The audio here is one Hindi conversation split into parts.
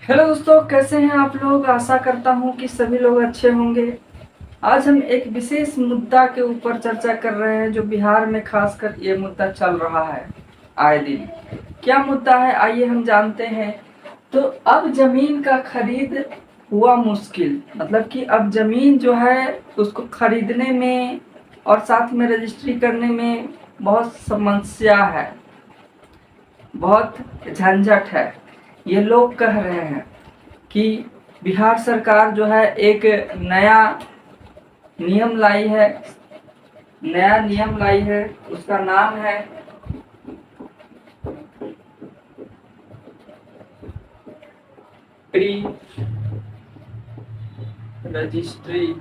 हेलो दोस्तों, कैसे हैं आप लोग। आशा करता हूं कि सभी लोग अच्छे होंगे। आज हम एक विशेष मुद्दा के ऊपर चर्चा कर रहे हैं जो बिहार में खासकर ये मुद्दा चल रहा है आए दिन। क्या मुद्दा है आइए हम जानते हैं। तो अब जमीन का खरीद हुआ मुश्किल, मतलब कि अब जमीन जो है उसको खरीदने में और साथ में रजिस्ट्री करने में बहुत समस्या है, बहुत झंझट है। ये लोग कह रहे हैं कि बिहार सरकार जो है एक नया नियम लाई है, उसका नाम है प्री रजिस्ट्री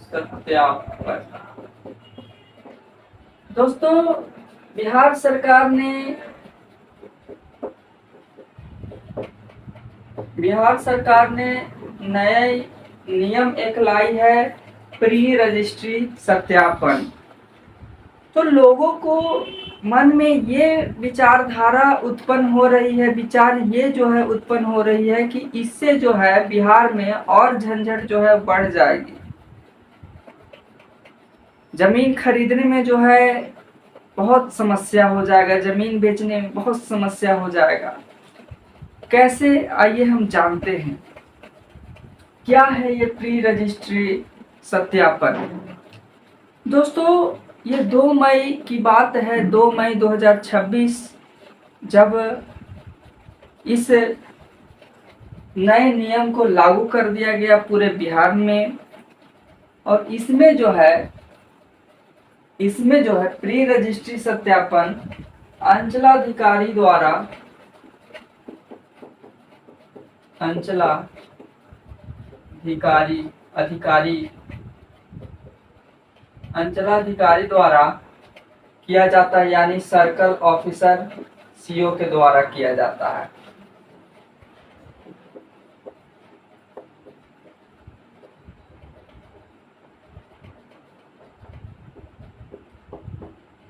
सत्यापन। दोस्तों, बिहार सरकार ने नए नियम एक लाई है, प्री रजिस्ट्री सत्यापन। तो लोगों को मन में ये विचारधारा उत्पन्न हो रही है, उत्पन्न हो रही है कि इससे जो है बिहार में और झंझट जो है बढ़ जाएगी। जमीन खरीदने में जो है बहुत समस्या हो जाएगा, जमीन बेचने में बहुत समस्या हो जाएगा। कैसे, आइए हम जानते हैं क्या है ये प्री रजिस्ट्री सत्यापन। दोस्तों, ये 2 मई की बात है, 2 मई 2026, जब इस नए नियम को लागू कर दिया गया पूरे बिहार में। और इसमें जो है प्री रजिस्ट्री सत्यापन अंचलाधिकारी द्वारा किया जाता है, यानी सर्कल ऑफिसर सीओ के द्वारा किया जाता है।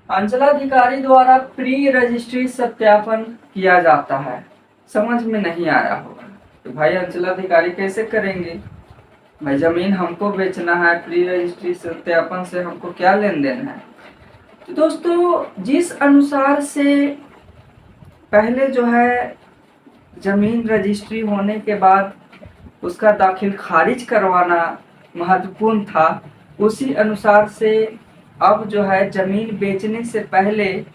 अंचलाधिकारी द्वारा प्री रजिस्ट्री सत्यापन किया जाता है। समझ में नहीं आया होगा तो भाई अंचलाधिकारी कैसे करेंगे। भाई जमीन हमको बेचना है, प्री रजिस्ट्री सत्यापन से हमको क्या लेन देन है। तो दोस्तों, जिस अनुसार से पहले जो है जमीन रजिस्ट्री होने के बाद उसका दाखिल खारिज करवाना महत्वपूर्ण था, उसी अनुसार से अब जो है जमीन बेचने से पहले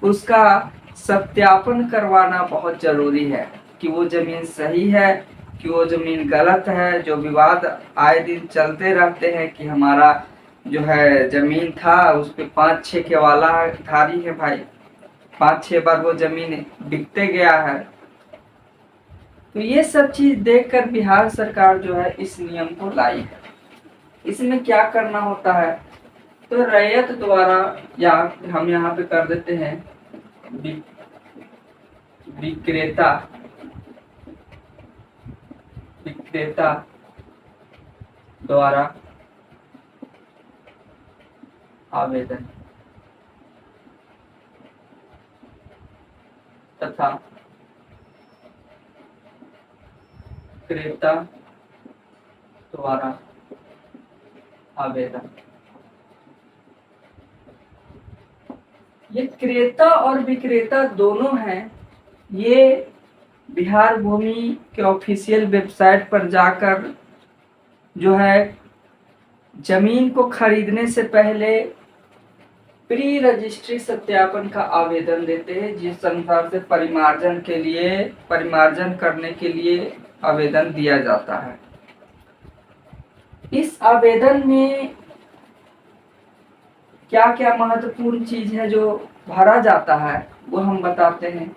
उसका सत्यापन करवाना बहुत जरूरी है कि वो जमीन सही है कि वो जमीन गलत है। जो विवाद आए दिन चलते रहते हैं कि हमारा जो है जमीन था उस पे 5-6 के वाला धारी है भाई, 5-6 बार वो जमीन बिकते गया है। तो ये सब चीज देखकर बिहार सरकार जो है इस नियम को लाई है। इसमें क्या करना होता है, तो रैयत द्वारा, या हम यहाँ पे कर देते हैं विक्रेता द्वारा आवेदन तथा क्रेता द्वारा आवेदन। ये क्रेता और विक्रेता दोनों हैं। ये बिहार भूमि के ऑफिशियल वेबसाइट पर जाकर जो है जमीन को खरीदने से पहले प्री रजिस्ट्री सत्यापन का आवेदन देते हैं, जिस अनुसार से परिमार्जन करने के लिए आवेदन दिया जाता है। इस आवेदन में क्या क्या महत्वपूर्ण चीज है जो भरा जाता है वो हम बताते हैं।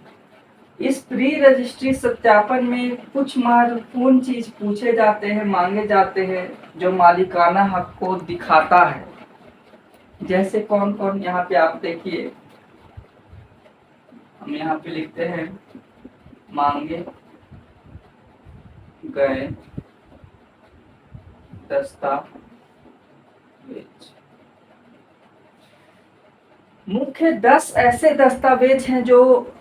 इस प्री रजिस्ट्री सत्यापन में कुछ महत्वपूर्ण चीज पूछे जाते हैं, मांगे जाते हैं, जो मालिकाना हक को दिखाता है। जैसे कौन कौन, यहाँ पे आप देखिए, हम यहाँ पे लिखते हैं मांगे गए दस्तावेज। मुख्य 10 ऐसे दस्तावेज हैं जो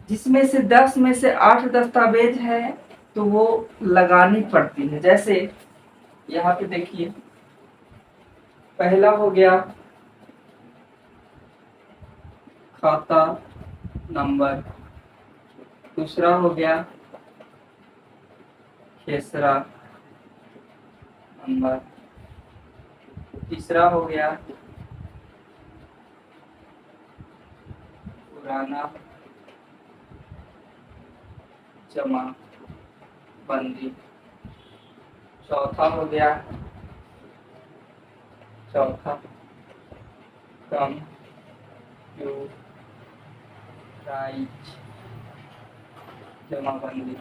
जिसमें से 10 में से 8 दस्तावेज है तो वो लगानी पड़ती है। जैसे यहाँ पे देखिए, पहला हो गया खाता नंबर, दूसरा हो गया खेसरा नंबर, तीसरा हो गया पुराना जमा बंदी, चौथा हो गया चौथा कंप्यूटराइज जमाबंदी,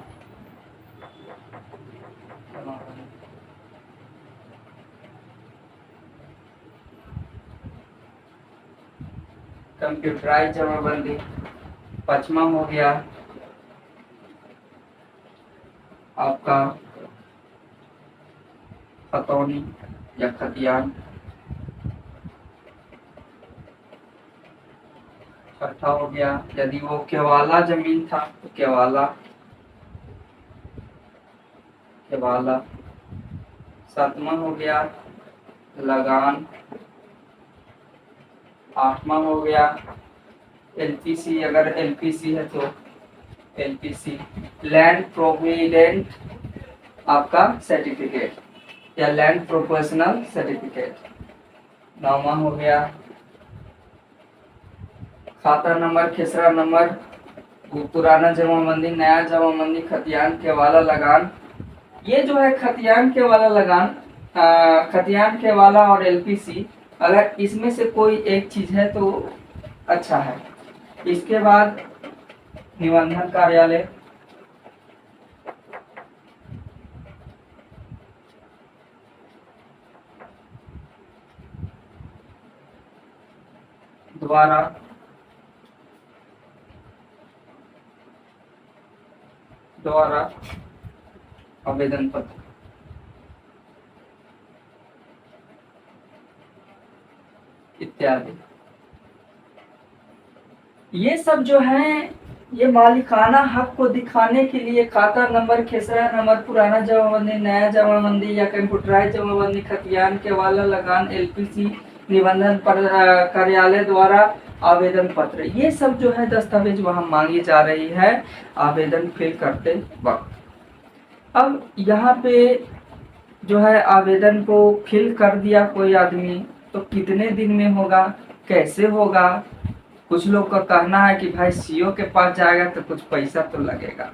कंप्यूटराइज जमाबंदी। पांचवा हो गया आपका खतौनी या खतियान। छठा हो गया यदि वो केवाला जमीन था तो केवाला। सातवां हो गया लगान। आठवां हो गया एलपीसी, अगर एलपीसी है तो एलपीसी लैंड प्रोविडेंट आपका सर्टिफिकेट या लैंड प्रोपोर्शनल सर्टिफिकेट। नौवां हो गया खाता नंबर, खेसरा नंबर, पुराना जमाबंदी, नया जमाबंदी, खतियान, केवाला, लगान। ये जो है खतियान केवाला लगान, खतियान केवाला और एलपीसी, अगर इसमें से कोई एक चीज है तो अच्छा है। इसके बाद निबंधन कार्यालय, द्वारा आवेदन पत्र, इत्यादि। ये सब जो है ये मालिकाना हक को दिखाने के लिए खाता नंबर, खेसरा नंबर, पुराना जमाबंदी, नया जमाबंदी या कंप्यूटराइज जमाबंदी, खतियान केवाला, लगान, एलपीसी, निबंधन कार्यालय द्वारा आवेदन पत्र, ये सब जो है दस्तावेज वहां मांगी जा रही है आवेदन फिल करते वक्त। अब यहाँ पे जो है आवेदन को फिल कर दिया कोई आदमी तो कितने दिन में होगा, कैसे होगा? कुछ लोग का कहना है कि भाई सीओ के पास जाएगा तो कुछ पैसा तो लगेगा।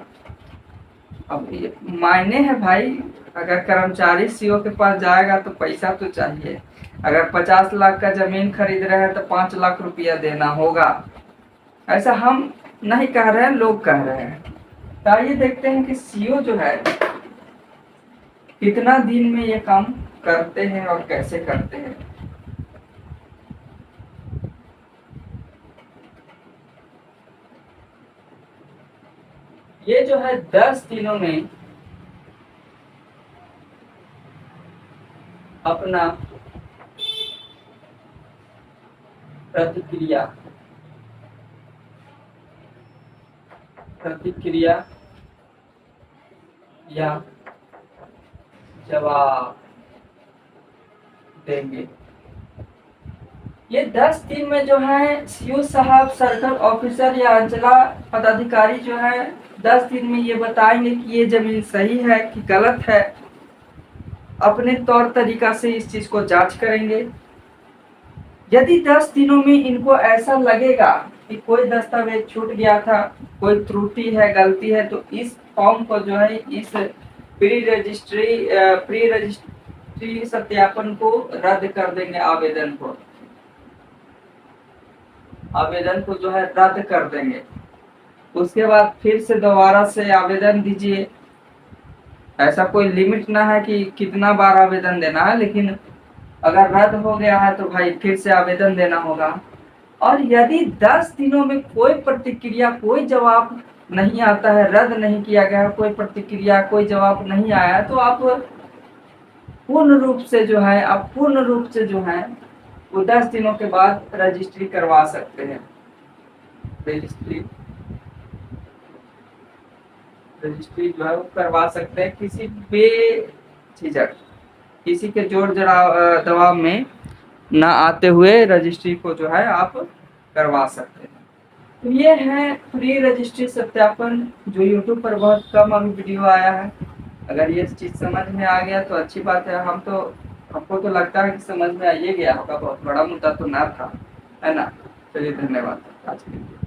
अब ये मायने है भाई, अगर कर्मचारी सीओ के पास जाएगा तो पैसा तो चाहिए। अगर 50 लाख का जमीन खरीद रहे हैं तो 5 लाख रुपया देना होगा। ऐसा हम नहीं कह रहे हैं, लोग कह रहे हैं। तो आइए देखते हैं कि सीओ जो है कितना दिन में ये काम करते हैं और कैसे करते हैं। ये जो है 10 दिनों में अपना प्रतिक्रिया या जवाब देंगे। ये 10 दिन में जो है सीओ साहब, सर्कल ऑफिसर या अंचला पदाधिकारी जो है 10 दिन में ये बताएंगे कि ये जमीन सही है कि गलत है। अपने तौर तरीका से इस चीज को जांच करेंगे। यदि 10 दिनों में इनको ऐसा लगेगा कि कोई दस्तावेज छूट गया था, कोई त्रुटि है, गलती है, तो इस फॉर्म को जो है इस प्री रजिस्ट्री सत्यापन को रद्द कर देंगे। आवेदन को जो है रद्द कर देंगे। उसके बाद फिर से दोबारा से आवेदन दीजिए। ऐसा कोई लिमिट ना है कि कितना बार आवेदन देना है, लेकिन अगर रद्द हो गया है तो भाई फिर से आवेदन देना होगा। और यदि 10 दिनों में कोई प्रतिक्रिया, कोई जवाब नहीं आता है, रद्द नहीं किया गया, कोई प्रतिक्रिया, कोई जवाब नहीं आया, तो आप पूर्ण रूप से जो है वो 10 दिनों के बाद रजिस्ट्री करवा सकते हैं। रजिस्ट्री रजिस्ट्री जो है वो करवा सकते हैं किसी बेझिझक, किसी के जोर जड़ाव दबाव में ना आते हुए रजिस्ट्री को जो है आप करवा सकते हैं। तो ये है फ्री रजिस्ट्री सत्यापन, जो यूट्यूब पर बहुत कम अभी वीडियो आया है। अगर ये चीज़ समझ में आ गया तो अच्छी बात है। हमको तो लगता है कि समझ में आ ही गया होगा, बहुत बड़ा मुद्दा तो ना था, है ना। चलिए धन्यवाद आज के लिए।